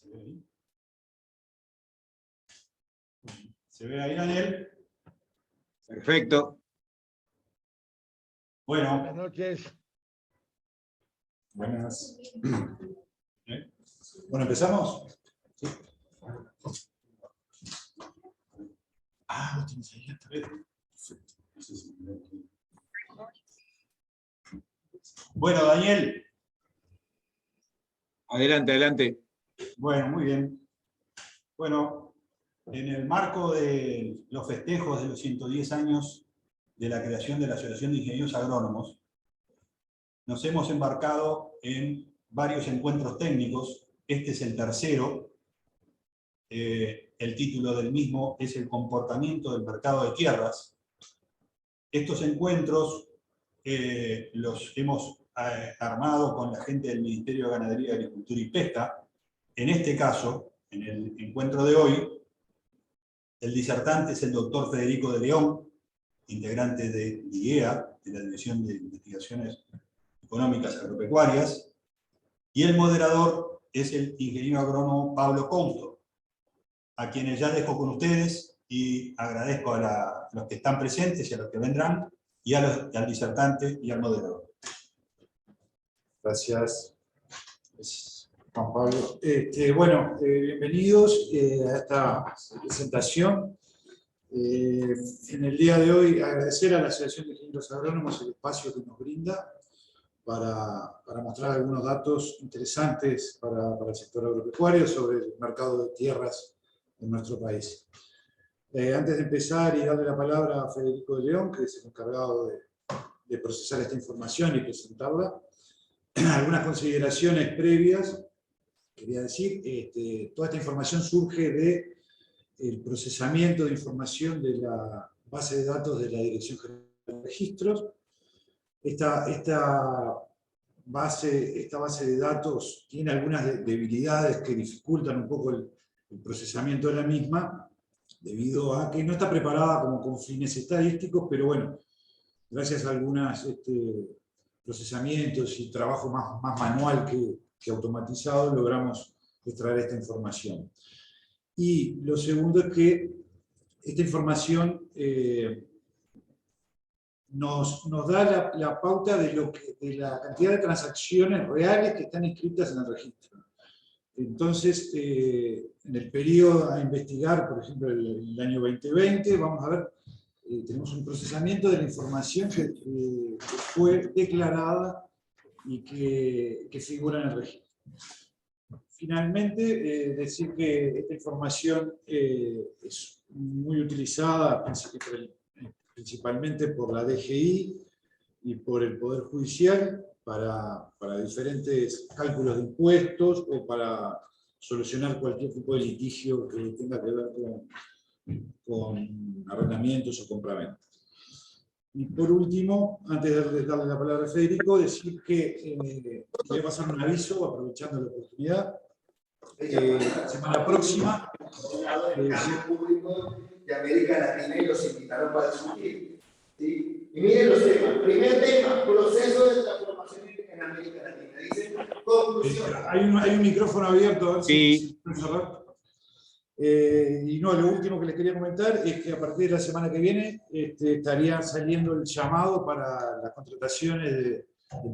¿Se ve ahí? ¿Se ve ahí, Daniel? Perfecto. Bueno. Buenas noches. Buenas. Bueno, ¿empezamos? Sí. Ah, lo tienes ahí esta vez. Perfecto. Bueno, Daniel. Adelante, adelante. Bueno, muy bien. Bueno, en el marco de los festejos de los 110 años de la creación de la Asociación de Ingenieros Agrónomos, nos hemos embarcado en varios encuentros técnicos. Este es el tercero. El título del mismo es El comportamiento del mercado de tierras. Estos encuentros los hemos armado con la gente del Ministerio de Ganadería, Agricultura y Pesca. En este caso, en el encuentro de hoy, el disertante es el doctor Federico de León, integrante de DIEA, de la División de Investigaciones Económicas Agropecuarias, y el moderador es el ingeniero agrónomo Pablo Couto, a quienes ya dejo con ustedes y agradezco a los que están presentes y a los que vendrán, y al disertante y al moderador. Gracias, Juan Pablo. Bienvenidos a esta presentación. En el día de hoy, agradecer a la Asociación de Ingenieros Agrónomos el espacio que nos brinda para mostrar algunos datos interesantes para el sector agropecuario sobre el mercado de tierras en nuestro país. Antes de empezar y darle la palabra a Federico de León, que es el encargado de procesar esta información y presentarla, algunas consideraciones previas. Quería decir, toda esta información surge del procesamiento de información de la base de datos de la Dirección General de Registros. Esta base de datos tiene algunas debilidades que dificultan un poco el procesamiento de la misma, debido a que no está preparada como con fines estadísticos, pero bueno, gracias a algunos procesamientos y trabajo más manual que automatizado, logramos extraer esta información. Y lo segundo es que esta información nos da la pauta de la cantidad de transacciones reales que están inscritas en el registro. Entonces, en el periodo a investigar, por ejemplo, el año 2020, vamos a ver, tenemos un procesamiento de la información que fue declarada y que figura en el registro. Finalmente, decir que esta información es muy utilizada principalmente por la DGI y por el Poder Judicial para diferentes cálculos de impuestos o para solucionar cualquier tipo de litigio que tenga que ver con arrendamientos o compraventas. Y por último, antes de darle la palabra a Federico, decir que voy a pasar un aviso, aprovechando la oportunidad. La semana próxima, público de América Latina y los invitaron para discutir. ¿Sí? Y miren los temas. Primer tema, proceso de transformación en América Latina. Dice, conclusión. Hay un micrófono abierto, a ver Sí. si pueden cerrar. Y no, lo último que les quería comentar es que a partir de la semana que viene estaría saliendo el llamado para las contrataciones del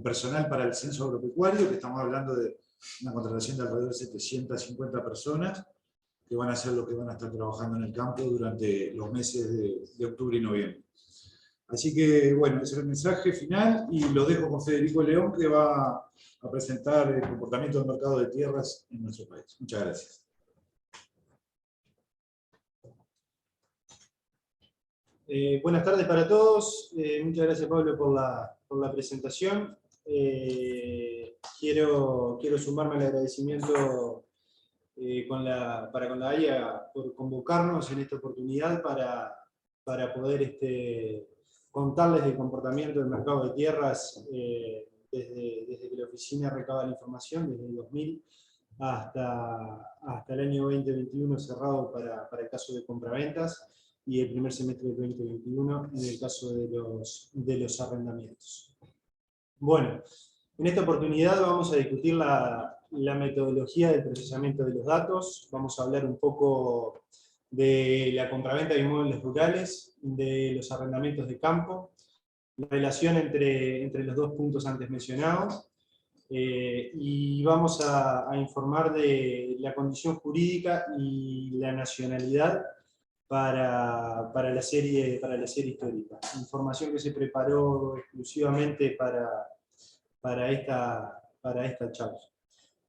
personal para el censo agropecuario, que estamos hablando de una contratación de alrededor de 750 personas, que van a ser lo que van a estar trabajando en el campo durante los meses de octubre y noviembre. Así que, bueno, ese es el mensaje final, y lo dejo con Federico León, que va a presentar el comportamiento del mercado de tierras en nuestro país. Muchas gracias. Buenas tardes para todos. Muchas gracias, Pablo, por la presentación. Quiero sumarme al agradecimiento para con la AIA por convocarnos en esta oportunidad para poder contarles del comportamiento del mercado de tierras desde que la oficina recaba la información, desde el 2000 hasta el año 2021 cerrado para el caso de compraventas, y el primer semestre del 2021 en el caso de los arrendamientos. Bueno, en esta oportunidad vamos a discutir la la metodología del procesamiento de los datos, vamos a hablar un poco de la compraventa de inmuebles rurales, de los arrendamientos de campo, la relación entre los dos puntos antes mencionados, y vamos a informar de la condición jurídica y la nacionalidad para la serie histórica. Información que se preparó exclusivamente para esta charla.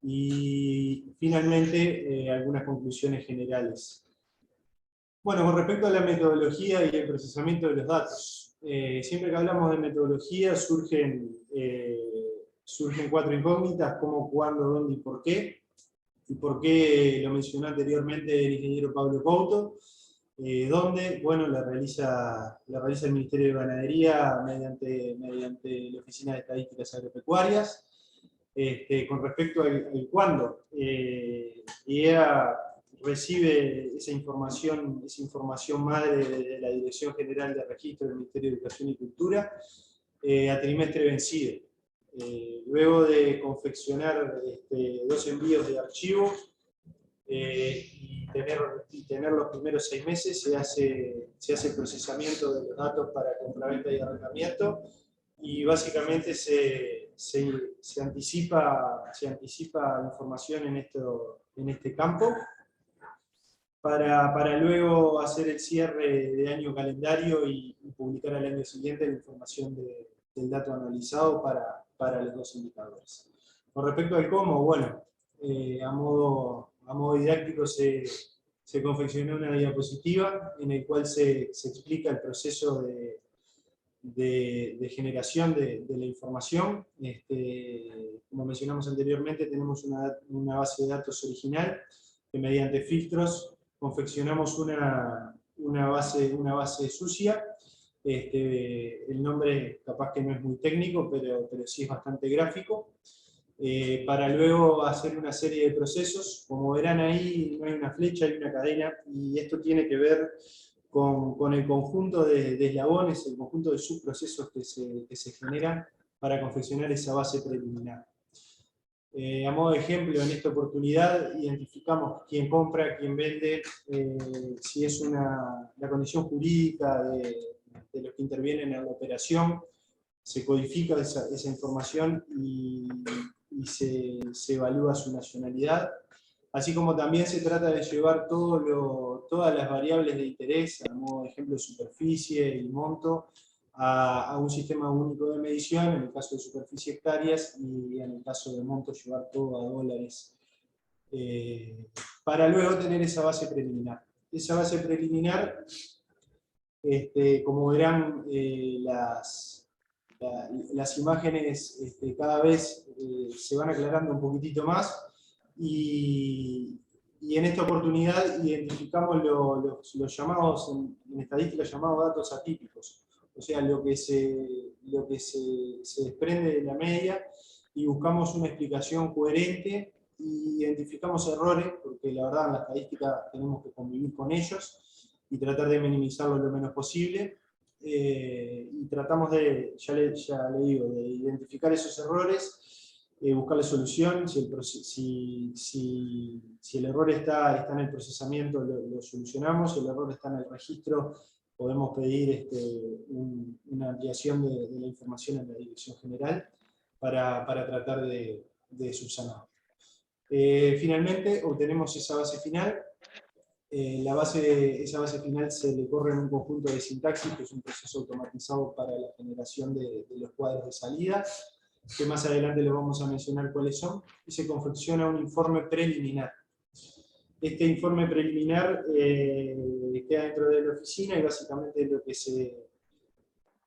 Y finalmente, algunas conclusiones generales. Bueno, con respecto a la metodología y el procesamiento de los datos, siempre que hablamos de metodología surgen 4 incógnitas: cómo, cuándo, dónde y por qué. Y por qué lo mencionó anteriormente el ingeniero Pablo Couto. ¿Dónde? Bueno, la realiza el Ministerio de Ganadería mediante la Oficina de Estadísticas Agropecuarias. Con respecto al cuándo, IEA recibe esa información madre de la Dirección General de Registro del Ministerio de Educación y Cultura a trimestre vencido. Luego de confeccionar 2 envíos de archivos y tener los primeros 6 meses, se hace el procesamiento de los datos para compraventa y arrendamiento, y básicamente se anticipa información en este campo para luego hacer el cierre de año calendario y publicar al año siguiente la información del dato analizado para los 2 indicadores. Con respecto al cómo, bueno, a modo didáctico se confeccionó una diapositiva en el cual se explica el proceso de generación de la información. Como mencionamos anteriormente, tenemos una base de datos original que mediante filtros confeccionamos una base sucia. El nombre capaz que no es muy técnico, pero sí es bastante gráfico, para luego hacer una serie de procesos. Como verán ahí, no hay una flecha, hay una cadena, y esto tiene que ver con el conjunto de eslabones, el conjunto de subprocesos que se generan para confeccionar esa base preliminar. A modo de ejemplo, en esta oportunidad identificamos quién compra, quién vende, si es la condición jurídica de los que intervienen en la operación, se codifica esa información y se evalúa su nacionalidad, así como también se trata de llevar todas las variables de interés, a modo de ejemplo superficie y monto, a un sistema único de medición, en el caso de superficie hectáreas, y en el caso de monto llevar todo a dólares, para luego tener esa base preliminar. Esa base preliminar, como verán, las imágenes cada vez se van aclarando un poquitito más, y en esta oportunidad identificamos los llamados, en estadística llamados datos atípicos, o sea, lo que se desprende de la media, y buscamos una explicación coherente, y identificamos errores, porque la verdad en la estadística tenemos que convivir con ellos y tratar de minimizarlo lo menos posible. Y tratamos ya le digo, de identificar esos errores, buscarle solución. Si el error está en el procesamiento, lo solucionamos. Si el error está en el registro, podemos pedir una ampliación de la información en la dirección general para tratar de subsanarlo. Finalmente obtenemos esa base final. Esa base final se le corre en un conjunto de sintaxis, que es un proceso automatizado para la generación de los cuadros de salida, que más adelante les vamos a mencionar cuáles son, y se confecciona un informe preliminar. Este informe preliminar queda dentro de la oficina, y básicamente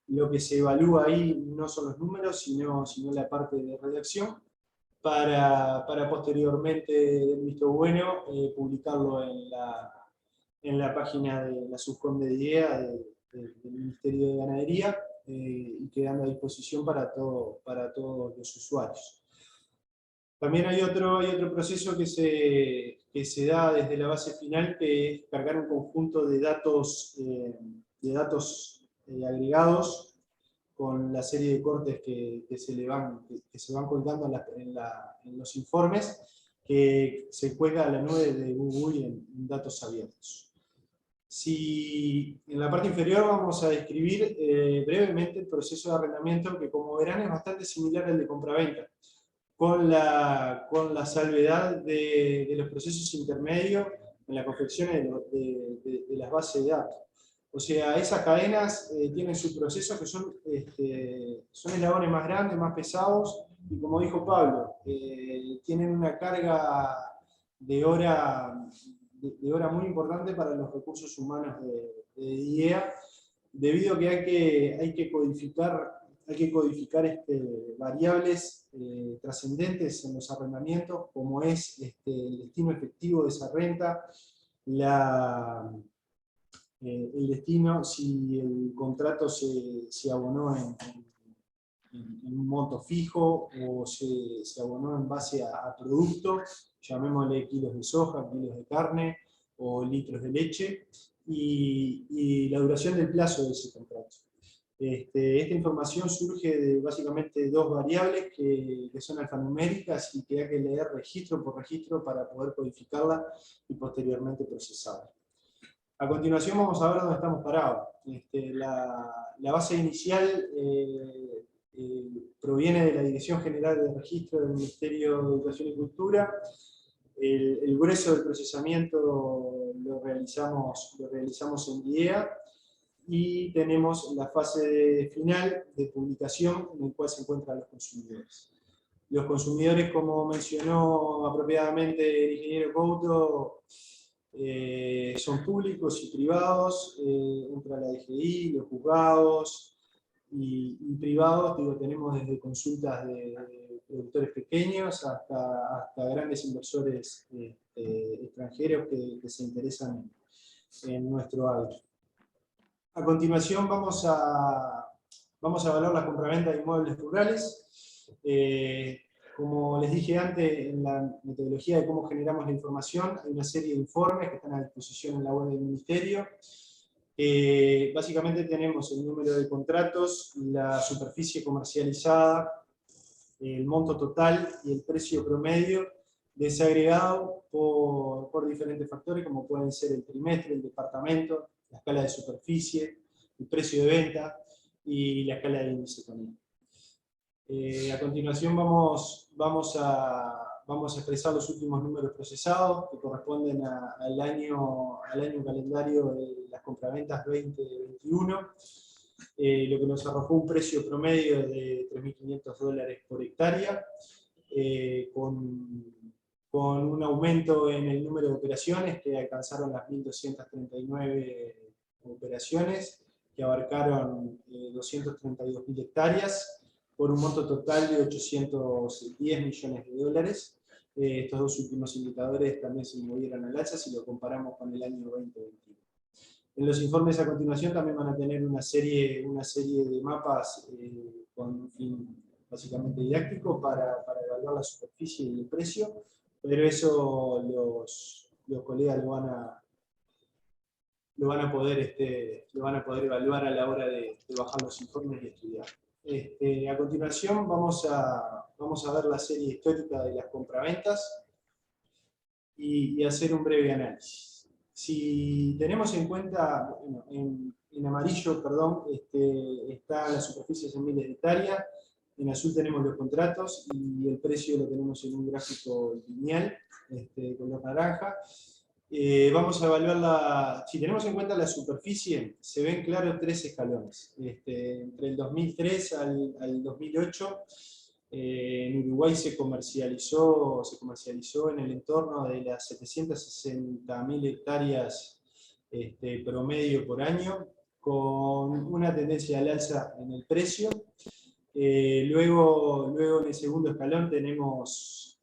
lo que se evalúa ahí no son los números, sino la parte de redacción, para posteriormente, del visto bueno, publicarlo en la página de la Subcom de IEA del Ministerio de Ganadería, y quedando a disposición para todos los usuarios. También hay otro proceso que se da desde la base final, que es cargar un conjunto de datos agregados con la serie de cortes que se van colgando en los informes, que se cuelga a la nube de Google en datos abiertos. Si en la parte inferior vamos a describir brevemente el proceso de arrendamiento, que como verán es bastante similar al de compraventa, con la salvedad de los procesos intermedios en la confección de las bases de datos. O sea, esas cadenas tienen sus procesos que son eslabones más grandes, más pesados, y como dijo Pablo, tienen una carga de hora muy importante para los recursos humanos de IEA, debido a que hay que codificar variables trascendentes en los arrendamientos, como es el destino efectivo de esa renta, el destino, si el contrato se abonó en un monto fijo o se abonó en base a producto, llamémosle kilos de soja, kilos de carne o litros de leche, y la duración del plazo de ese contrato. Esta información surge de básicamente dos variables que son alfanuméricas y que hay que leer registro por registro para poder codificarla y posteriormente procesarla. A continuación vamos a ver dónde estamos parados. La base inicial proviene de la Dirección General de Registro del Ministerio de Educación y Cultura. El grueso del procesamiento lo realizamos en IEA, y tenemos la fase final de publicación en la cual se encuentran los consumidores. Los consumidores, como mencionó apropiadamente el ingeniero Couto, son públicos y privados, entra la DGI, los juzgados y privados, tenemos desde consultas de productores pequeños hasta grandes inversores extranjeros que se interesan en nuestro agro. A continuación vamos a evaluar la compraventa de inmuebles rurales. Como les dije antes, en la metodología de cómo generamos la información, hay una serie de informes que están a disposición en la web del Ministerio. Básicamente tenemos el número de contratos, la superficie comercializada, el monto total y el precio promedio, desagregado por diferentes factores, como pueden ser el trimestre, el departamento, la escala de superficie, el precio de venta y la escala de índice también. A continuación vamos a expresar los últimos números procesados, que corresponden al año calendario de las compraventas 2021, lo que nos arrojó un precio promedio de $3.500 por hectárea, con un aumento en el número de operaciones, que alcanzaron las 1.239 operaciones, que abarcaron 232.000 hectáreas, por un monto total de $810 millones. Estos dos últimos indicadores también se movieron al alza si lo comparamos con el año 2021. En los informes a continuación también van a tener una serie de mapas con un fin básicamente didáctico para evaluar la superficie y el precio, pero eso los colegas lo van a poder evaluar a la hora de bajar los informes y estudiar. A continuación vamos a ver la serie histórica de las compraventas y hacer un breve análisis. Si tenemos en cuenta, bueno, en amarillo, perdón, está la superficie en miles de hectáreas, en azul tenemos los contratos y el precio lo tenemos en un gráfico lineal, color naranja. Vamos a evaluar si tenemos en cuenta la superficie, se ven claros tres escalones. Entre el 2003 al 2008, en Uruguay se comercializó en el entorno de las 760.000 hectáreas promedio por año, con una tendencia al alza en el precio. Luego en el segundo escalón tenemos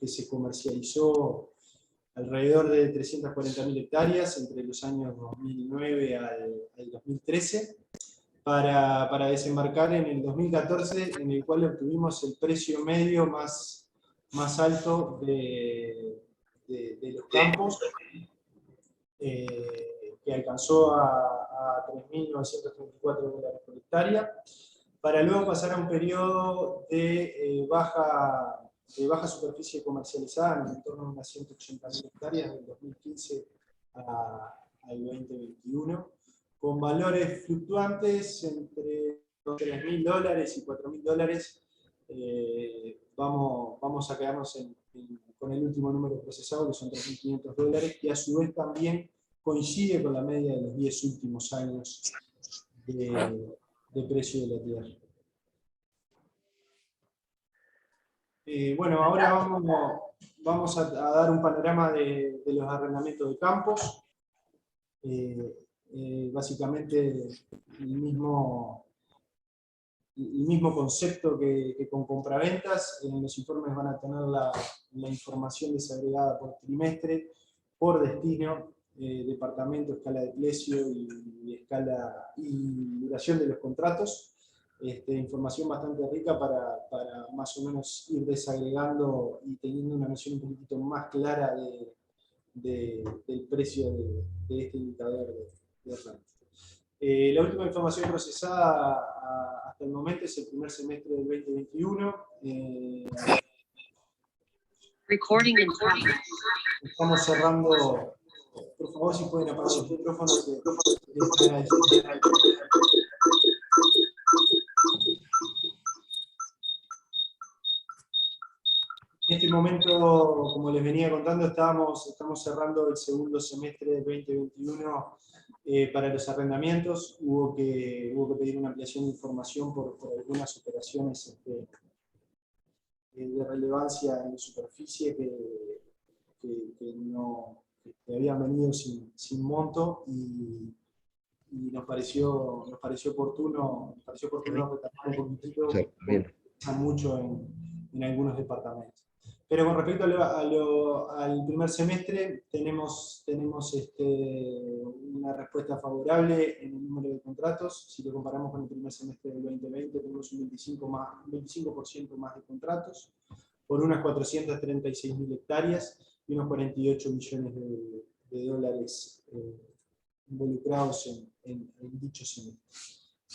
que se comercializó alrededor de 340.000 hectáreas entre los años 2009 al 2013, para desembarcar en el 2014, en el cual obtuvimos el precio medio más alto de los campos, que alcanzó a $3.934 $4 por hectárea, para luego pasar a un periodo de baja superficie comercializada en torno a unas 180.000 hectáreas del 2015 al 2021, con valores fluctuantes entre $3.000 y $4.000. Vamos a quedarnos con el último número procesado, que son $3.500, que a su vez también coincide con la media de los 10 últimos años de precio de la tierra. Bueno, ahora vamos a dar un panorama de los arrendamientos de campos. Básicamente el mismo concepto que con compraventas. En los informes van a tener la información desagregada por trimestre, por destino, departamento, escala de precio y duración de los contratos. Información bastante rica para más o menos ir desagregando y teniendo una noción un poquito más clara del precio de este indicador de renta. La última información procesada hasta el momento es el primer semestre del 2021. Estamos cerrando. Por favor, si pueden apagar los micrófonos. En este momento, como les venía contando, estamos cerrando el segundo semestre del 2021 para los arrendamientos. Hubo que pedir una ampliación de información por algunas operaciones de relevancia en superficie que habían venido sin monto y nos pareció oportuno retomar un poquitito, porque pasa mucho en algunos departamentos. Pero con respecto al primer semestre, tenemos una respuesta favorable en el número de contratos. Si lo comparamos con el primer semestre del 2020, tenemos un 25% más de contratos, por unas 436.000 hectáreas y unos 48 millones de dólares involucrados en dicho semestre.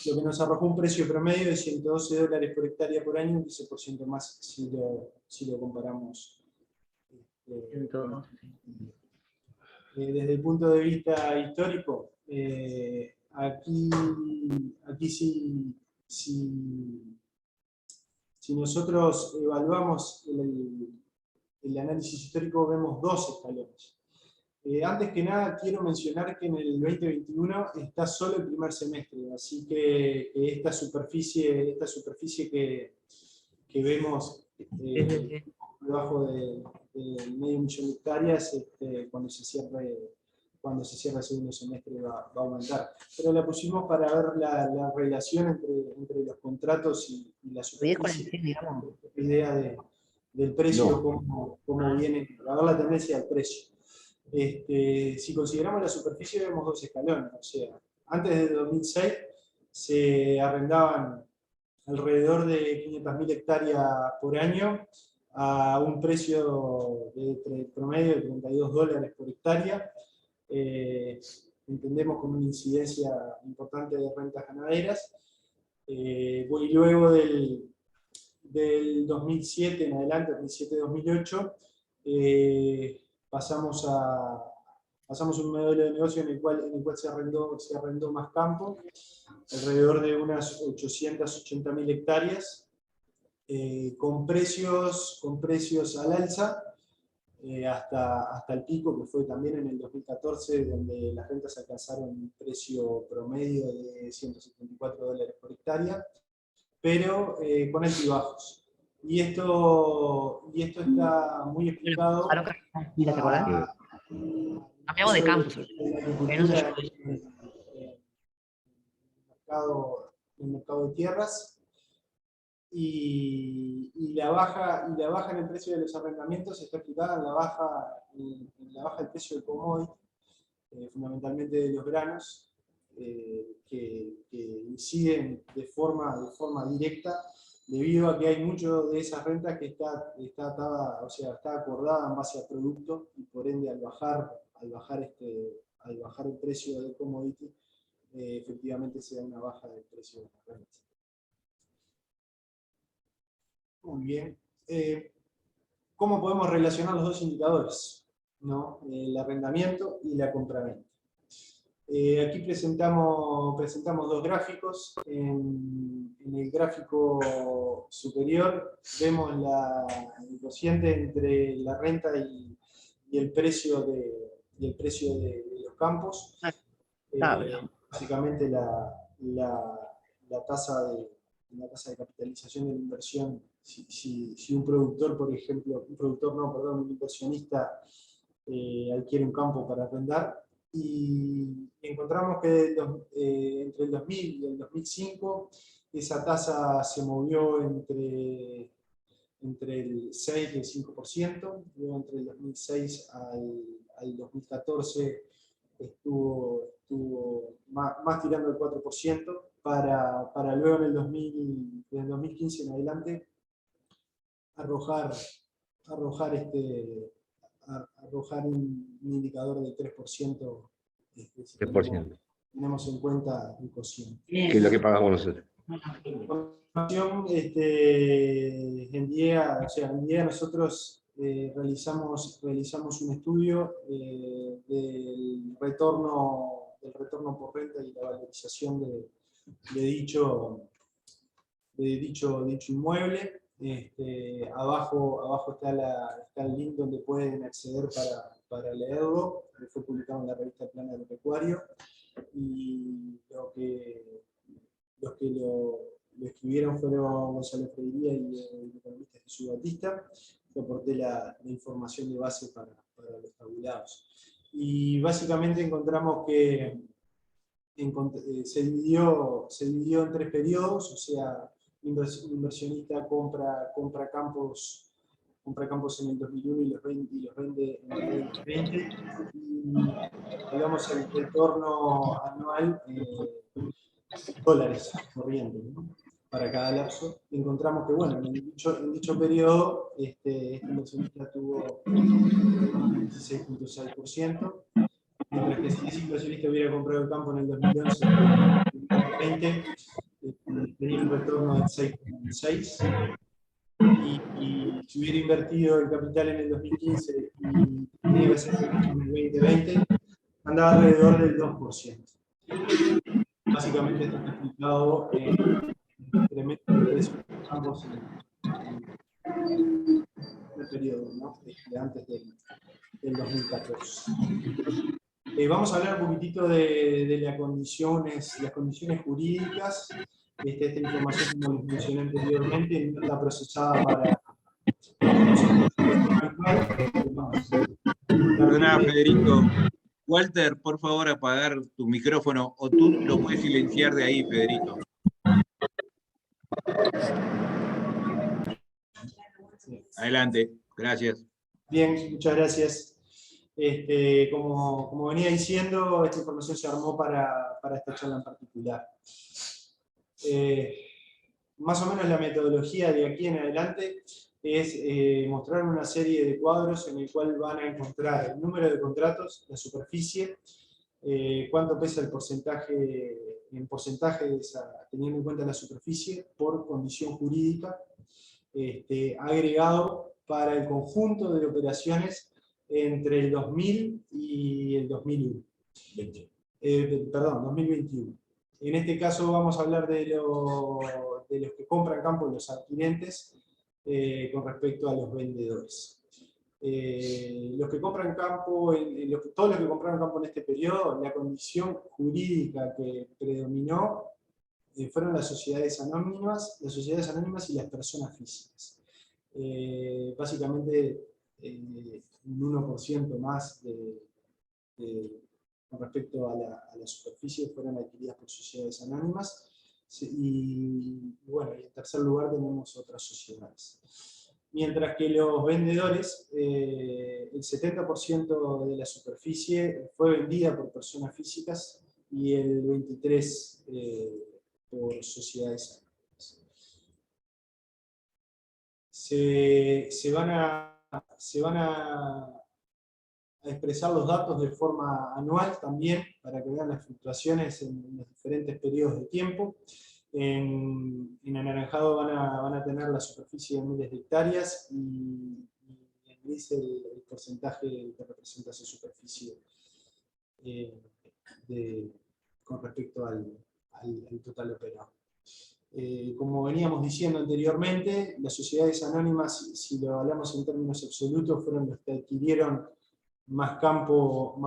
Lo que nos arrojó un precio promedio de $112 por hectárea por año, un 15% más si lo comparamos. Desde el punto de vista histórico, aquí si nosotros evaluamos el análisis histórico, vemos dos escalones. Antes que nada, quiero mencionar que en el 2021 está solo el primer semestre, así que esta superficie que vemos debajo del medio millón de hectáreas, cuando se cierre el segundo semestre va a aumentar. Pero la pusimos para ver la relación entre los contratos y la superficie, la idea del precio, cómo viene, a ver la tendencia del precio. Si consideramos la superficie, vemos dos escalones. O sea, antes de 2006 se arrendaban alrededor de 500.000 hectáreas por año a un precio de promedio de $32 por hectárea. Entendemos con una incidencia importante de rentas ganaderas. Y luego del 2007 en adelante, 2007-2008, pasamos a un modelo de negocio en el cual se arrendó más campo, alrededor de unas 880.000 hectáreas, con precios al alza, hasta el pico, que fue también en el 2014, donde las rentas alcanzaron un precio promedio de $174 por hectárea, pero con altibajos. Y esto está muy explicado. Cambiamos de campus. El mercado de tierras y la baja en el precio de los arrendamientos está explicada en la baja del precio del commodity, fundamentalmente de los granos, que inciden de forma directa, debido a que hay mucho de esas rentas que está atada, o sea, está acordada en base al producto, y por ende al bajar el precio del commodity, efectivamente se da una baja del precio de la renta. Muy bien. ¿Cómo podemos relacionar los dos indicadores, ¿no? El arrendamiento y la compraventa? Aquí presentamos dos gráficos. En el gráfico superior vemos el cociente entre la renta y el precio de los campos. Básicamente la tasa de capitalización de la inversión. Si un productor, por ejemplo, un inversionista adquiere un campo para arrendar, y encontramos que entre el 2000 y el 2005 esa tasa se movió entre el 6 y el 5%, luego entre el 2006 al 2014 estuvo más tirando el 4%, para luego en el 2015 en adelante arrojar un indicador del 3%. Si 3%. tenemos en cuenta el cociente. Que es lo que pagamos nosotros. En DIEA nosotros realizamos un estudio del retorno por renta y la valorización de dicho inmueble. Abajo está el link donde pueden acceder para leerlo. Fue publicado en la revista Plana Agropecuario, y los que lo escribieron fueron Gonzalo Freiría y el economista Jesús Batista. Yo aporté la información de base para los tabulados. Y básicamente encontramos que se dividió en 3 periodos, o sea, un inversionista compra campos en el 2001 y los vende en el 2020. Y digamos el retorno anual dólares corrientes, ¿no? Para cada lapso. Encontramos que, bueno, en dicho periodo, este inversionista tuvo un 16.6%, mientras que si ese inversionista hubiera comprado el campo en el 2011 y 2020, tenía un retorno del 6.6%, y si hubiera invertido el capital en el 2015 y tenía que hacer en el 2020, andaba alrededor del 2%. Básicamente esto está explicado en el incremento de precios de los campos en el periodo, ¿no? Antes del 2014. Vamos a hablar un poquitito de las condiciones jurídicas. Esta información, como les mencioné anteriormente, no está procesada para... Perdona, Federico. Walter, por favor, apagar tu micrófono, o tú lo puedes silenciar de ahí, Federico. Adelante, gracias. Bien, muchas gracias. Como venía diciendo, esta información se armó para esta charla en particular. Más o menos la metodología de aquí en adelante es mostrar una serie de cuadros en el cual van a encontrar el número de contratos, la superficie, cuánto pesa el porcentaje, teniendo en cuenta la superficie, por condición jurídica, agregado para el conjunto de operaciones entre el 2000 y el 2001. 2021. En este caso vamos a hablar de los que compran campo, los adquirentes, con respecto a los vendedores. Los que compran campo, todos los que compraron campo en este periodo, la condición jurídica que predominó fueron las sociedades anónimas y las personas físicas. Básicamente un 1% más con respecto a la superficie fueron adquiridas por sociedades anónimas. Y bueno, en tercer lugar tenemos otras sociedades. Mientras que los vendedores, el 70% de la superficie fue vendida por personas físicas y el 23% por sociedades anónimas. Se van a expresar los datos de forma anual también, para que vean las fluctuaciones en los diferentes periodos de tiempo. En anaranjado van a tener la superficie de miles de hectáreas y en gris el porcentaje que representa esa superficie con respecto al total operado. Como veníamos diciendo anteriormente, las sociedades anónimas, si lo hablamos en términos absolutos, fueron los que adquirieron más campo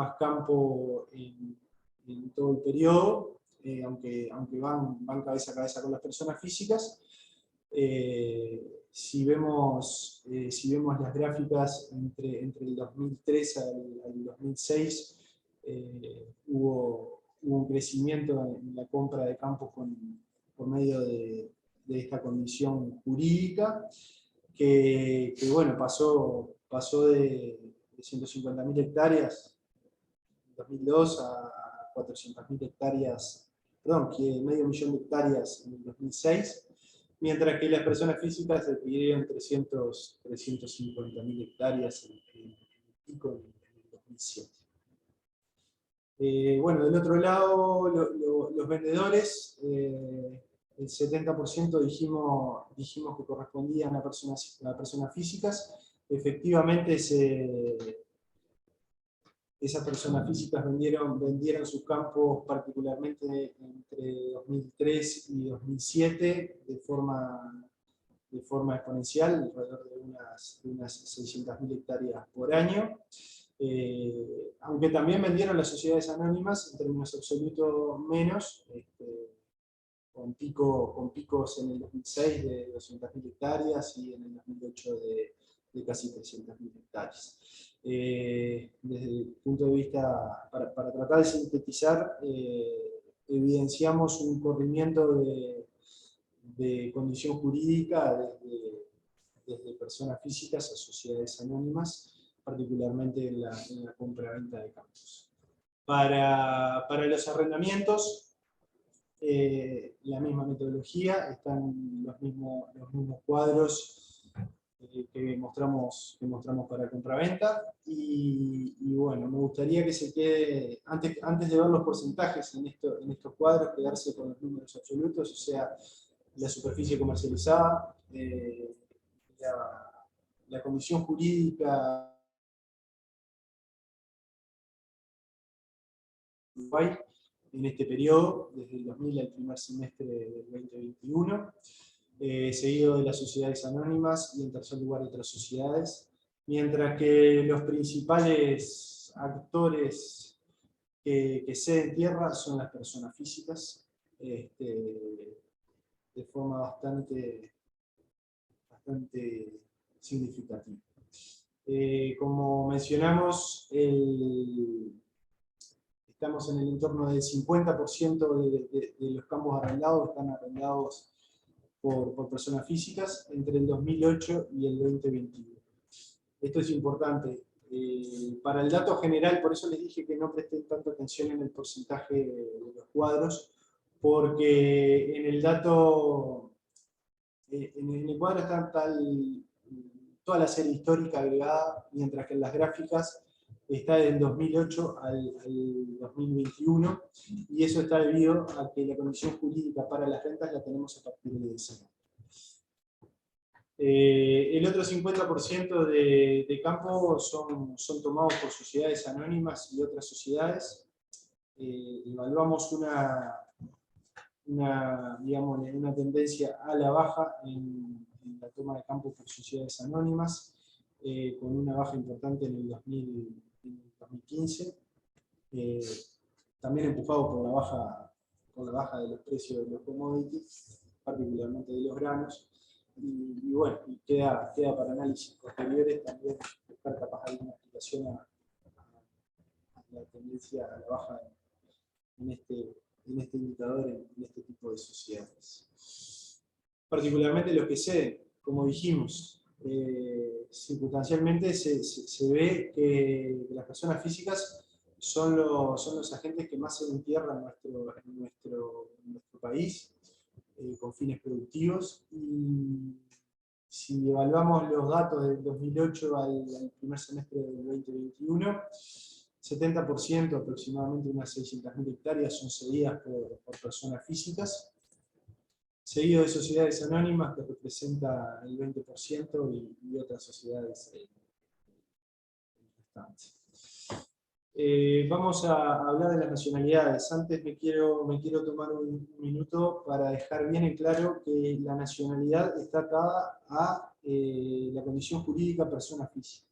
en todo el periodo, aunque van cabeza a cabeza con las personas físicas. Si vemos las gráficas entre el 2003 al 2006, hubo un crecimiento en la compra de campos por medio de esta condición jurídica, que bueno, pasó de 150.000 hectáreas en 2002 a 400.000 hectáreas, perdón, que medio millón de hectáreas en el 2006, mientras que las personas físicas adquirieron 350.000 hectáreas en el pico en el 2007. Bueno, del otro lado, los vendedores, el 70% dijimos que correspondían a personas físicas. Efectivamente, esas personas físicas vendieron sus campos particularmente entre 2003 y 2007 de forma exponencial, alrededor de unas 600.000 hectáreas por año. Aunque también vendieron las sociedades anónimas, en términos absolutos menos, con picos en el 2006 de 200.000 hectáreas y en el 2008 de casi 300.000 hectáreas. Desde el punto de vista, para tratar de sintetizar, evidenciamos un corrimiento de condición jurídica desde personas físicas a sociedades anónimas, particularmente en la compra-venta de campos. Para los arrendamientos, la misma metodología, están los mismos cuadros que mostramos para compraventa, y bueno, me gustaría que se quede, antes de ver los porcentajes en estos cuadros, quedarse con los números absolutos, o sea, la superficie comercializada, la condición jurídica en este periodo, desde el 2000 al primer semestre del 2021, seguido de las sociedades anónimas y en tercer lugar otras sociedades, mientras que los principales actores que ceden tierra son las personas físicas, de forma bastante significativa. Como mencionamos, estamos en el entorno del 50% de los campos arrendados están arrendados por personas físicas entre el 2008 y el 2021. Esto es importante. Para el dato general, por eso les dije que no presten tanta atención en el porcentaje de los cuadros, porque en el dato, en el cuadro está toda la serie histórica agregada, mientras que en las gráficas está del 2008 al 2021, y eso está debido a que la condición jurídica para las rentas la tenemos a partir de ese año. El otro 50% de campo son tomados por sociedades anónimas y otras sociedades. Evaluamos una tendencia a la baja en la toma de campo por sociedades anónimas, con una baja importante en el 2015, también empujado por la baja de los precios de los commodities, particularmente de los granos, y bueno, queda para análisis posteriores también buscar capaz alguna explicación a la tendencia a la baja en este indicador, en este tipo de sociedades. Particularmente los que ceden, como dijimos, circunstancialmente se ve que las personas físicas son los agentes que más ceden tierra en nuestro país, con fines productivos, y si evaluamos los datos del 2008 al primer semestre del 2021, 70%, aproximadamente unas 600.000 hectáreas, son cedidas por personas físicas, seguido de sociedades anónimas, que representa el 20%, y otras sociedades restantes. Vamos a hablar de las nacionalidades. Antes me quiero tomar un minuto para dejar bien en claro que la nacionalidad está atada a la condición jurídica persona física.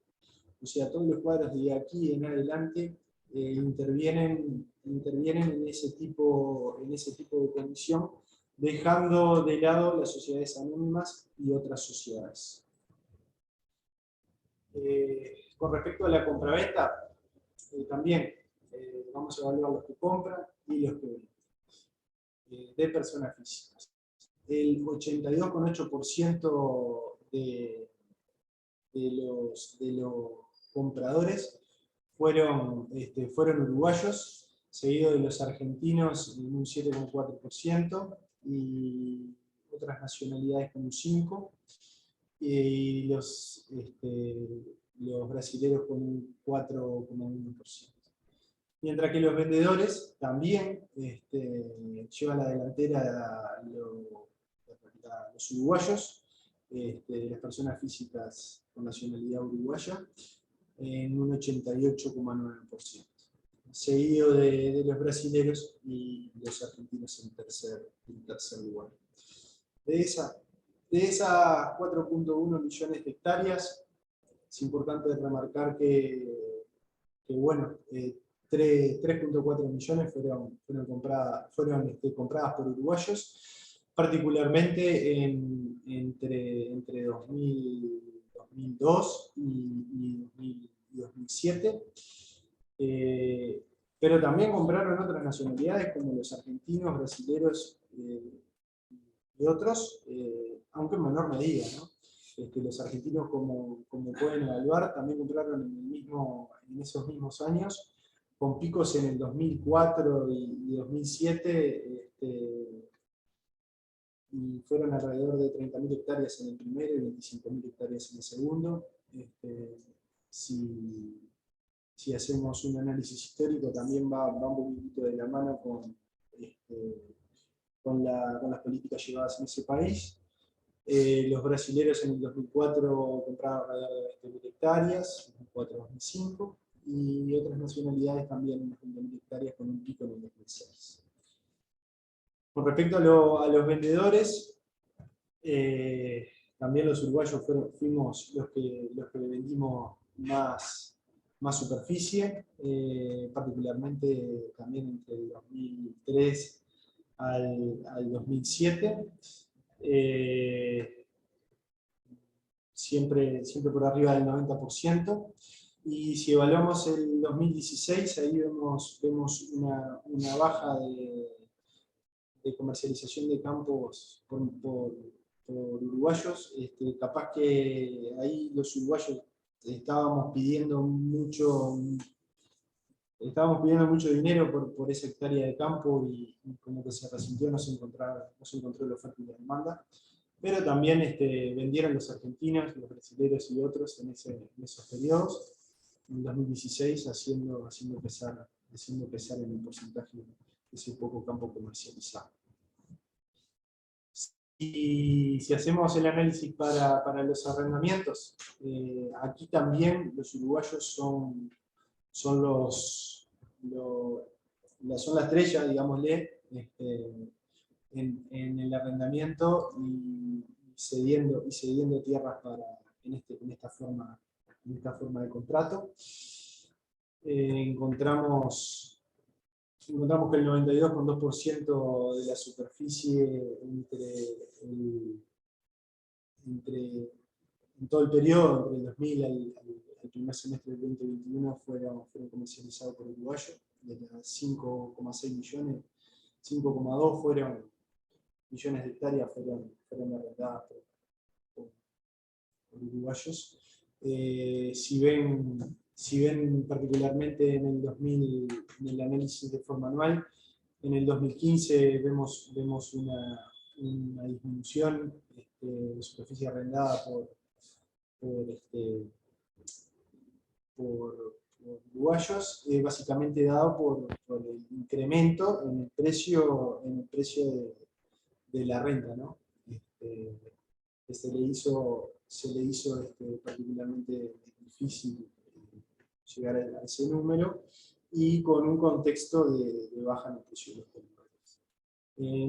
O sea, todos los cuadros de aquí en adelante intervienen en ese tipo de condición, dejando de lado las sociedades anónimas y otras sociedades. Con respecto a la compraventa, también vamos a evaluar los que compran y los que venden, de personas físicas. El 82,8% de los compradores fueron uruguayos, seguido de los argentinos en un 7,4%, y otras nacionalidades con un 5%, y los brasileños con un 4,1%. Mientras que los vendedores también llevan la delantera los uruguayos, las personas físicas con nacionalidad uruguaya, en un 88,9%. Seguido de los brasileños y los argentinos en tercer lugar. De esas 4,1 millones de hectáreas, es importante remarcar que bueno, 3,4 millones fueron compradas por uruguayos, particularmente entre 2002 y 2007. Pero también compraron otras nacionalidades como los argentinos, brasileños y otros, aunque en menor medida, ¿no? Los argentinos, como pueden evaluar, también compraron en esos mismos años, con picos en el 2004 y 2007, y fueron alrededor de 30.000 hectáreas en el primero y 25.000 hectáreas en el segundo. Si hacemos un análisis histórico, también va un poquito de la mano con las políticas llevadas en ese país. Los brasileños en el 2004 compraron alrededor de 20.000 hectáreas, en el 2004-2005, y otras nacionalidades también en 20.000 hectáreas, con un pico en el 2006. Con respecto a los vendedores, también los uruguayos fuimos los que vendimos más superficie, particularmente también entre el 2003 al 2007. Siempre por arriba del 90%, y si evaluamos el 2016, ahí vemos una baja de comercialización de campos por uruguayos. Capaz que ahí los uruguayos estábamos pidiendo mucho dinero por esa hectárea de campo, y como que se resintió, no se encontró la oferta y la demanda. Pero también vendieron los argentinos, los brasileños y otros en esos periodos, en 2016, haciendo pesar en el porcentaje ese poco campo comercializado. Y si hacemos el análisis para los arrendamientos, aquí también los uruguayos son la estrella, digámosle, en el arrendamiento, y cediendo tierras en esta forma de contrato. Encontramos que el 92,2% de la superficie en todo el periodo, entre el 2000 al primer semestre del 2021, fueron comercializados por uruguayos. De las 5,6 millones, 5,2 millones de hectáreas fueron arrendadas por uruguayos. Si ven particularmente en el análisis de forma anual, en el 2015 vemos una disminución superficie arrendada por uruguayos, básicamente dado por el incremento en el precio de la renta, ¿no? Que se le hizo particularmente difícil llegar a ese número, y con un contexto de baja en el precio de los territorios.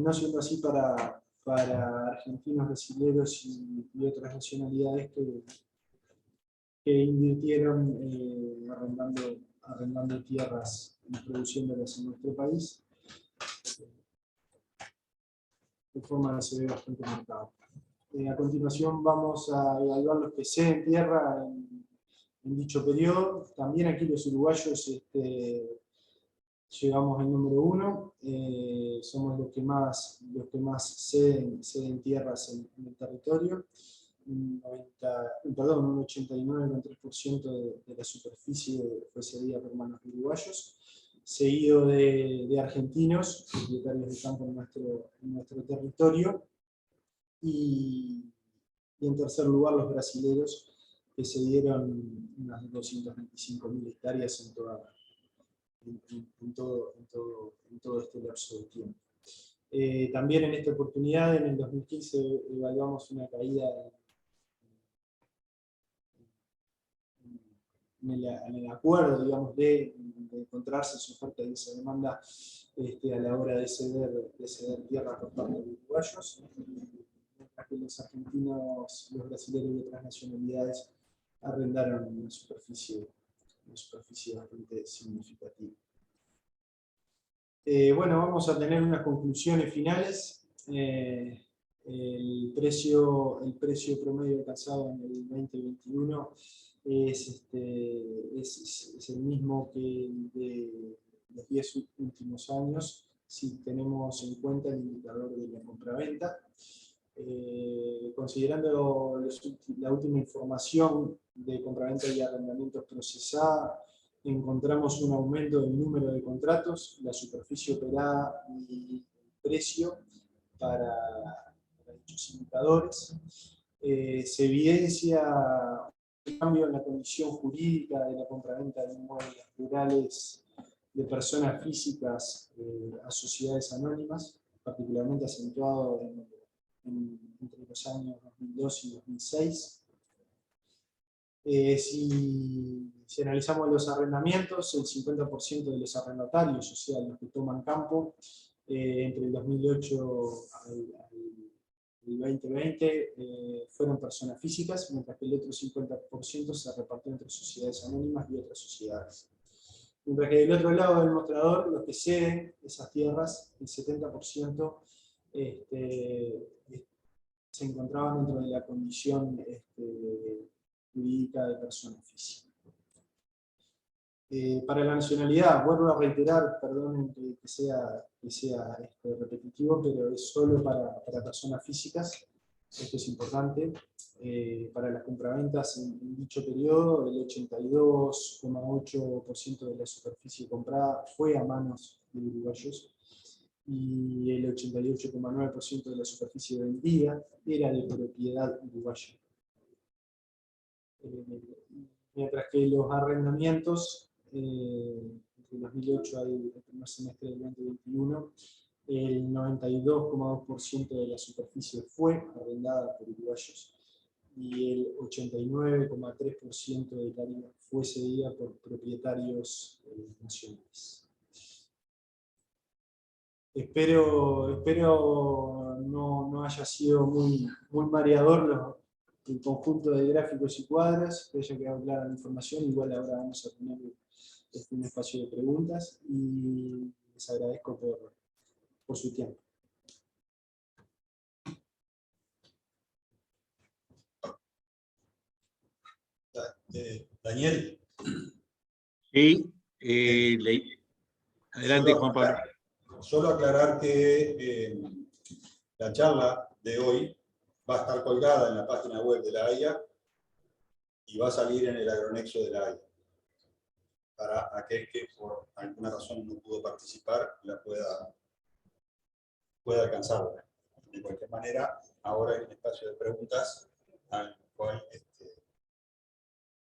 No siendo así para argentinos, brasileños y otras nacionalidades que invirtieron arrendando tierras y produciéndolas en nuestro país, de forma que se ve bastante marcado. A continuación vamos a evaluar los PC en tierra en dicho periodo. También aquí los uruguayos llegamos al número 1, somos los que más ceden tierras en el territorio. Un 89,3% de la superficie fue cedida por manos de uruguayos, seguido de argentinos, propietarios de campo en nuestro territorio, y en tercer lugar los brasileños, que cedieron unas 225.000 hectáreas en todo este lapso de tiempo. También en esta oportunidad, en el 2015, evaluamos una caída en el acuerdo, digamos, de encontrarse su oferta y esa demanda a la hora de ceder tierra por parte de los uruguayos, mientras que los argentinos, los brasileños y otras nacionalidades arrendaron una superficie bastante significativa. Bueno, vamos a tener unas conclusiones finales. El precio promedio alcanzado en el 2021 es el mismo que de los 10 últimos años, si tenemos en cuenta el indicador de la compraventa. Considerando la última información de compraventa y arrendamientos procesada, encontramos un aumento del número de contratos, la superficie operada y el precio para dichos indicadores. Se evidencia un cambio en la condición jurídica de la compraventa de inmuebles rurales de personas físicas a sociedades anónimas, particularmente acentuado entre los años 2002 y 2006. Si analizamos los arrendamientos, el 50% de los arrendatarios, o sea, los que toman campo, entre el 2008 al 2020 fueron personas físicas, mientras que el otro 50% se repartió entre sociedades anónimas y otras sociedades. Mientras que del otro lado del mostrador, los que ceden esas tierras, el 70% se encontraban dentro de la condición jurídica de persona física. Para la nacionalidad, vuelvo a reiterar, perdonen que sea repetitivo, pero es solo para personas físicas. Esto es importante. Para las compraventas en dicho periodo, el 82,8% de la superficie comprada fue a manos de uruguayos, y el 88,9% de la superficie vendida era de propiedad uruguaya. Mientras que los arrendamientos, entre 2008 al primer semestre del 2021, el 92,2% de la superficie fue arrendada por uruguayos, y el 89,3% del área fue cedida por propietarios nacionales. Espero no haya sido muy mareador el conjunto de gráficos y cuadros, que haya quedado clara la información. Igual ahora vamos a tener un espacio de preguntas, y les agradezco por su tiempo. Daniel. Sí, adelante, Juan Pablo. Solo aclarar que la charla de hoy va a estar colgada en la página web de la AIA y va a salir en el agronexo de la AIA, para aquel que por alguna razón no pudo participar la pueda alcanzar. De cualquier manera, ahora hay un espacio de preguntas al cual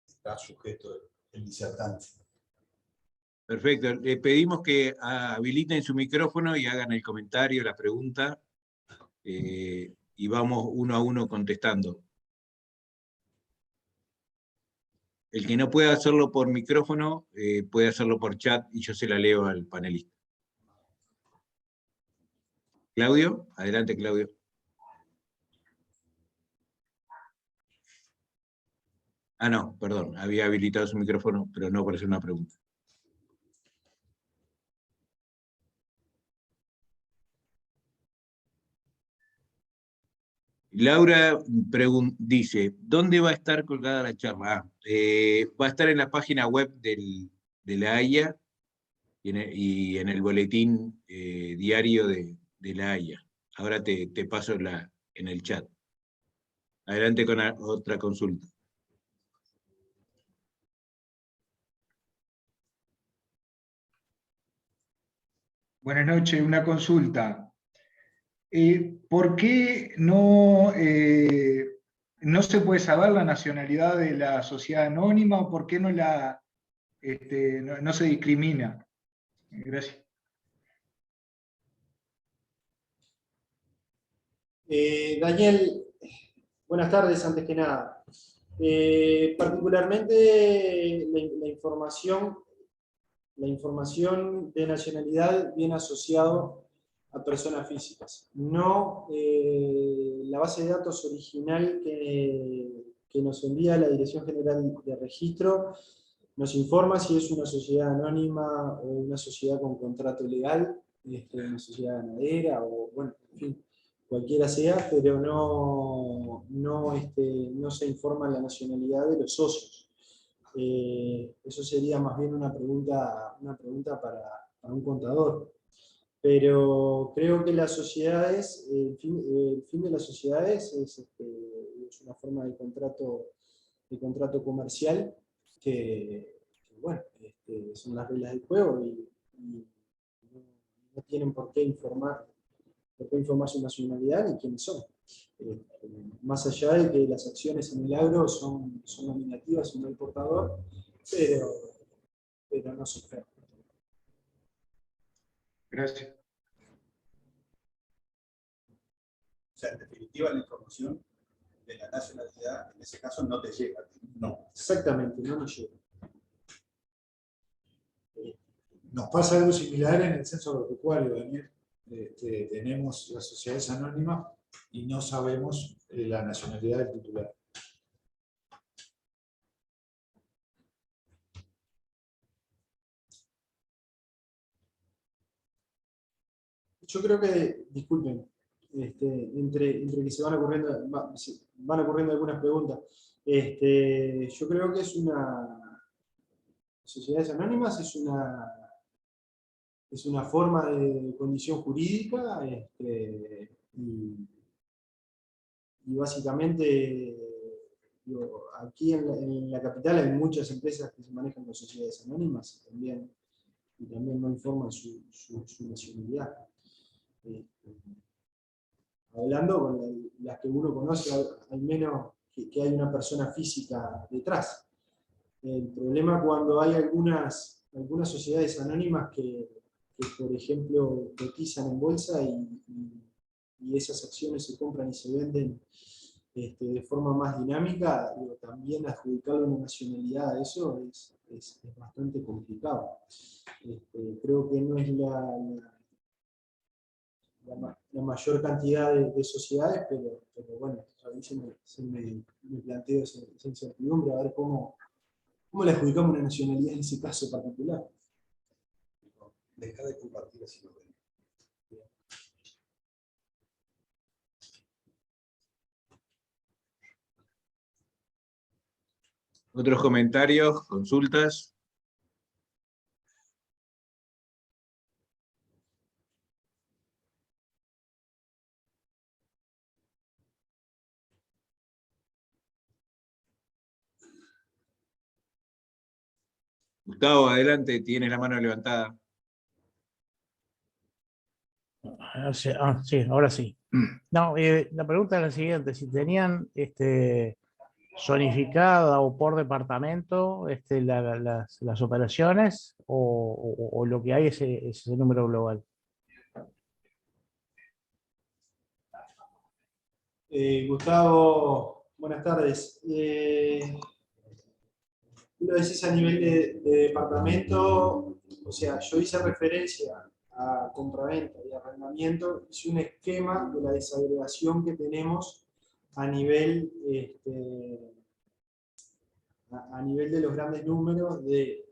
está sujeto el disertante. Perfecto. Le pedimos que habiliten su micrófono y hagan el comentario, la pregunta, y vamos uno a uno contestando. El que no pueda hacerlo por micrófono, puede hacerlo por chat y yo se la leo al panelista. Claudio, adelante, Claudio. Ah, no, perdón, había habilitado su micrófono, pero no para hacer una pregunta. Laura dice, ¿dónde va a estar colgada la charla? Va a estar en la página web de la AIA y en el boletín diario de la AIA. Ahora te paso en el chat. Adelante con otra consulta. Buenas noches, una consulta. ¿Por qué no, no se puede saber la nacionalidad de la sociedad anónima o por qué no, no se discrimina? Gracias. Daniel, buenas tardes, antes que nada. Particularmente la información de nacionalidad viene asociado a personas físicas. No la base de datos original que nos envía la Dirección General de Registro nos informa si es una sociedad anónima o una sociedad con contrato legal, una sociedad ganadera o, bueno, en fin, cualquiera sea, pero no se informa la nacionalidad de los socios. Eso sería más bien una pregunta para un contador. Pero creo que las sociedades, el fin de las sociedades es una forma de contrato comercial que bueno, son las reglas del juego y no tienen por qué informar su nacionalidad ni quiénes son. Más allá de que las acciones en el agro son nominativas y no el portador, pero no son feas. Gracias. O sea, en definitiva, la información de la nacionalidad, en ese caso, no te llega. No. Exactamente, no nos llega. Nos pasa algo similar en el censo agropecuario, Daniel. Tenemos las sociedades anónimas y no sabemos la nacionalidad del titular. Yo creo que, disculpen, entre que se van ocurriendo algunas preguntas, yo creo que sociedades anónimas es una forma de condición jurídica y básicamente aquí en la capital hay muchas empresas que se manejan con sociedades anónimas y también no informan su nacionalidad. Hablando con las que uno conoce, al menos que hay una persona física detrás. El problema cuando hay algunas sociedades anónimas que, por ejemplo, cotizan en bolsa y esas acciones se compran y se venden de forma más dinámica, también adjudicarle una nacionalidad a eso es bastante complicado. Creo que no es la mayor cantidad de sociedades, pero bueno, a mí se me planteo esa incertidumbre, a ver cómo le adjudicamos una nacionalidad en ese caso particular. Deja de compartir así lo ven. ¿Otros comentarios, consultas? Gustavo, adelante, tienes la mano levantada. Sí, ahora sí. No, la pregunta es la siguiente: si tenían zonificada o por departamento las operaciones o lo que hay es ese número global. Gustavo, buenas tardes. Lo decís a nivel de departamento, o sea, yo hice referencia a compraventa y arrendamiento, hice un esquema de la desagregación que tenemos a nivel, a nivel de los grandes números de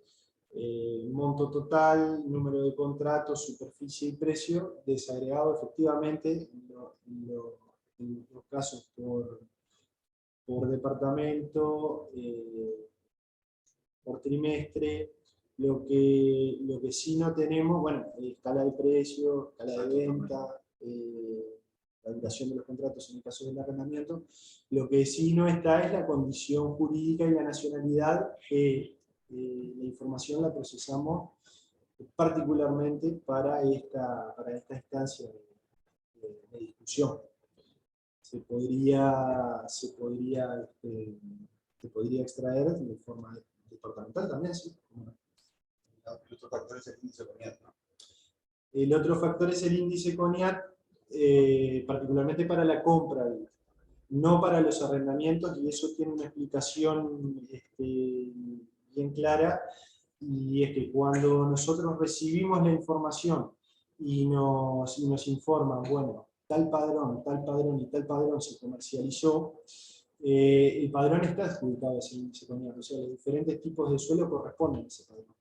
monto total, número de contratos, superficie y precio, desagregado efectivamente en los casos por departamento, por trimestre. Lo que sí no tenemos, bueno, escala de precio, escala de venta, la duración de los contratos en el caso del arrendamiento. Lo que sí no está es la condición jurídica y la nacionalidad, que la información la procesamos particularmente para esta instancia de discusión. Se podría extraer de forma departamental también, sí. El otro factor es el índice CONIAT, ¿no? El otro factor es el índice CONIAT, particularmente para la compra, no para los arrendamientos, y eso tiene una explicación bien clara, y es que cuando nosotros recibimos la información y nos informan, bueno, tal padrón y tal padrón se comercializó, el padrón está adjudicado a ese índice CONIAT, o sea, los diferentes tipos de suelo corresponden a ese padrón.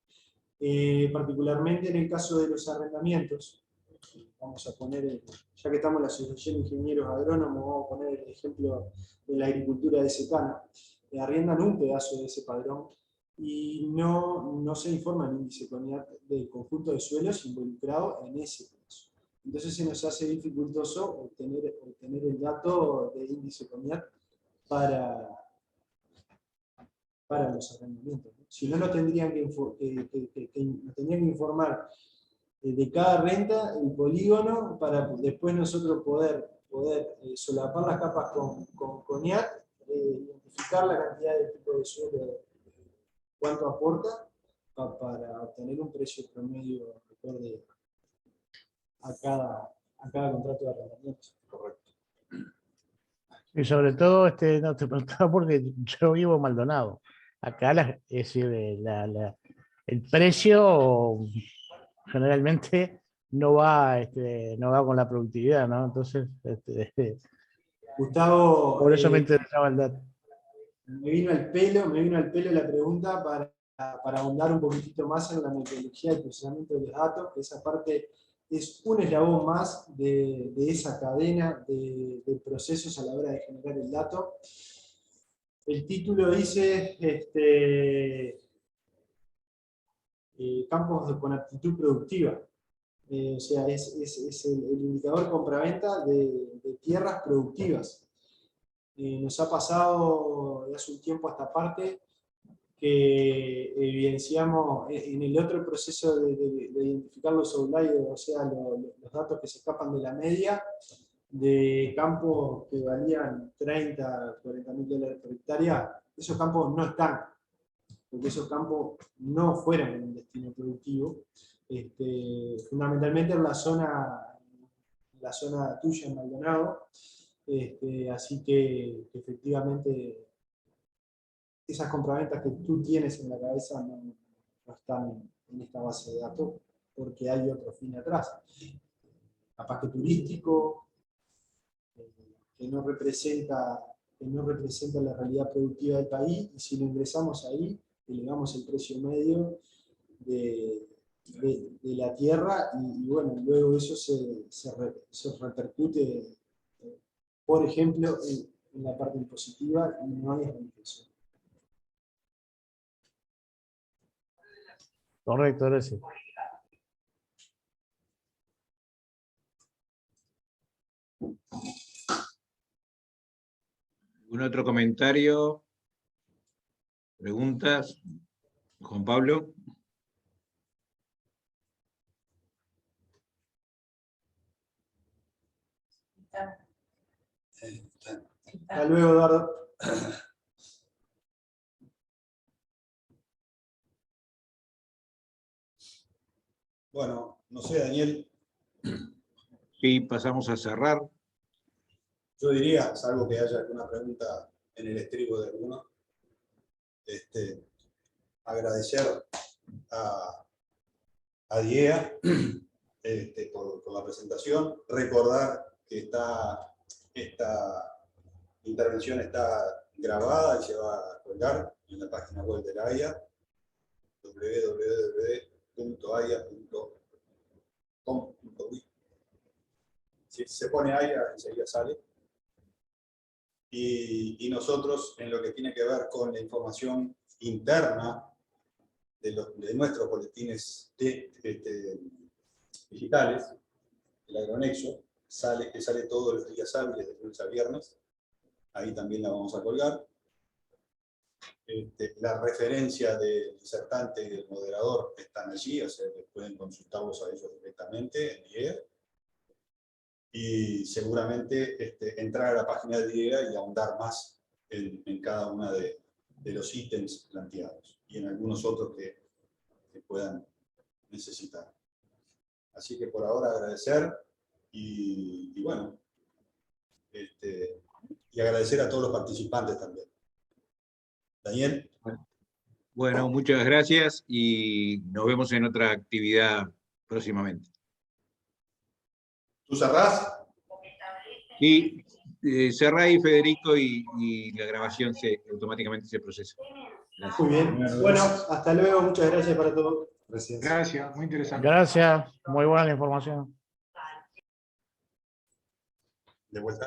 Particularmente en el caso de los arrendamientos, vamos a poner, ya que estamos en la Asociación de Ingenieros Agrónomos, vamos a poner el ejemplo de la agricultura de secano, arriendan un pedazo de ese padrón y no se informa el índice CONIAT del conjunto de suelos involucrado en ese pedazo. Entonces se nos hace dificultoso obtener el dato del índice CONIAT para los arrendamientos, ¿no? Si no, nos tendrían que informar de cada renta el polígono para después nosotros poder solapar las capas con CONIAT, identificar la cantidad de tipo de suelo, cuánto aporta, para obtener un precio promedio acorde a cada contrato de arrendamiento. Correcto. Y sobre todo, no te preguntaba porque yo vivo en Maldonado. Acá es decir, el precio generalmente no va con la productividad, ¿no? Entonces, Gustavo, por eso me interesaba el dato. me vino al pelo la pregunta para ahondar un poquitito más en la metodología y procesamiento de los datos, que esa parte es un eslabón más de esa cadena de procesos a la hora de generar el dato. El título dice campos con aptitud productiva. O sea, es el indicador compraventa de tierras productivas. Nos ha pasado de hace un tiempo a esta parte que evidenciamos en el otro proceso de identificar los outliers, o sea, los datos que se escapan de la media, de campos que valían 30, 40 mil dólares por hectárea. Esos campos no están, porque esos campos no fueron un destino productivo, fundamentalmente en la zona tuya en Maldonado, así que efectivamente esas compraventas que tú tienes en la cabeza no están en esta base de datos, porque hay otro fin atrás. Capaz que turístico, que no representa la realidad productiva del país, y si lo ingresamos ahí, elevamos el precio medio de la tierra, y bueno, luego eso se repercute, por ejemplo, en la parte impositiva, y no hay beneficio. Correcto, ahora sí. ¿Algún otro comentario? ¿Preguntas? Juan Pablo. Hasta luego, Eduardo. Bueno, no sé, Daniel, Sí, pasamos a cerrar. yo diría, salvo que haya alguna pregunta en el estribo de alguno, agradecer a Diea por la presentación, recordar que esta intervención está grabada y se va a colgar en la página web de la AIA, www.aya.com.uy. Si se pone AIA, enseguida sale. Y nosotros, en lo que tiene que ver con la información interna de nuestros boletines digitales, el agronexo, que sale todos los días hábiles, de lunes a viernes, ahí también la vamos a colgar. La referencia del disertante y del moderador están allí, o sea, pueden consultarlos a ellos directamente en IEA. Y seguramente entrar a la página de IEA y ahondar más en cada uno de los ítems planteados y en algunos otros que puedan necesitar. Así que por ahora agradecer y bueno, y agradecer a todos los participantes también. Daniel. Bueno, muchas gracias y nos vemos en otra actividad próximamente. ¿Tú cerrás? Y cerrá ahí, Federico, y la grabación automáticamente se procesa. Gracias. Muy bien. Bueno, hasta luego. Muchas gracias para todos. Gracias. Gracias, muy interesante. Gracias, muy buena la información. De vuelta.